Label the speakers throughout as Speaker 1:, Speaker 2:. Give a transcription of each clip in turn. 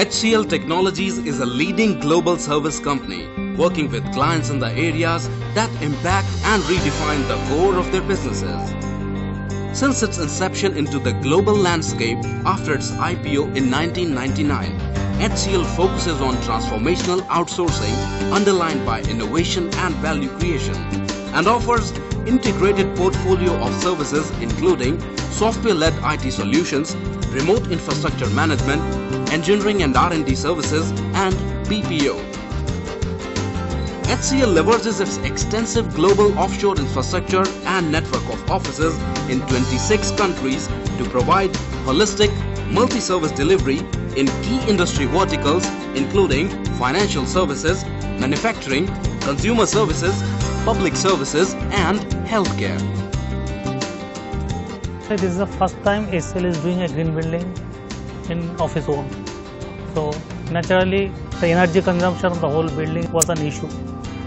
Speaker 1: HCL Technologies is a leading global service company working with clients in the areas that impact and redefine the core of their businesses. Since its inception into the global landscape after its IPO in 1999, HCL focuses on transformational outsourcing underlined by innovation and value creation, and offers integrated portfolio of services including software-led IT solutions, remote infrastructure management, engineering and R&D services, and BPO. HCL leverages its extensive global offshore infrastructure and network of offices in 26 countries to provide holistic, multi-service delivery in key industry verticals including financial services, manufacturing, consumer services, public services, and healthcare.
Speaker 2: This is the first time HCL is doing a green building of its own. So naturally the energy consumption of the whole building was an issue,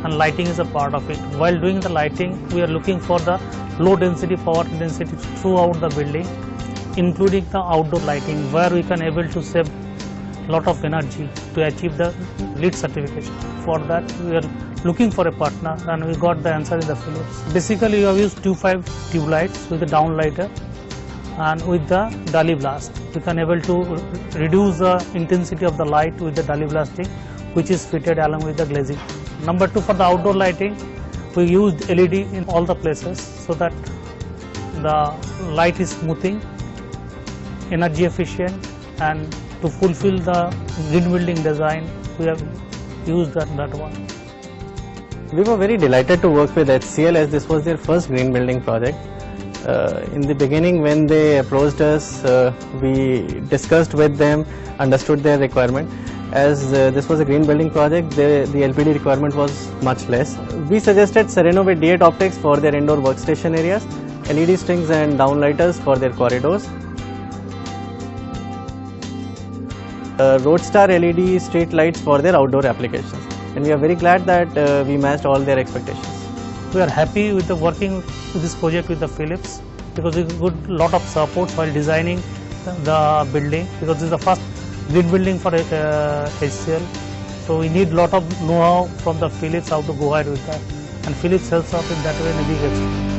Speaker 2: and lighting is a part of it. While doing the lighting, we are looking for the low density power density throughout the building, including the outdoor lighting, where we can able to save a lot of energy to achieve the LEED certification. For that we are looking for a partner, and we got the answer in the Philips. Basically we have used 25 tube lights with the downlighter and with the Dali blast. We can able to reduce the intensity of the light with the Dali blasting, which is fitted along with the glazing. Number 2, for the outdoor lighting, we used LED in all the places so that the light is smoothing, energy efficient, and to fulfill the green building design, we have used that one.
Speaker 3: We were very delighted to work with HCL as this was their first green building project. In the beginning, when they approached us, we discussed with them, understood their requirement. As this was a green building project, the LPD requirement was much less. We suggested Sereno with D8 optics for their indoor workstation areas, LED strings and downlighters for their corridors, Roadstar LED street lights for their outdoor applications. And we are very glad that we matched all their expectations.
Speaker 2: We are happy with the working with this project with the Philips, because we got a lot of support while designing the building, because this is the first green building for HCL. So we need a lot of know-how from the Philips how to go ahead with that, and Philips helps us in that way in a big extent.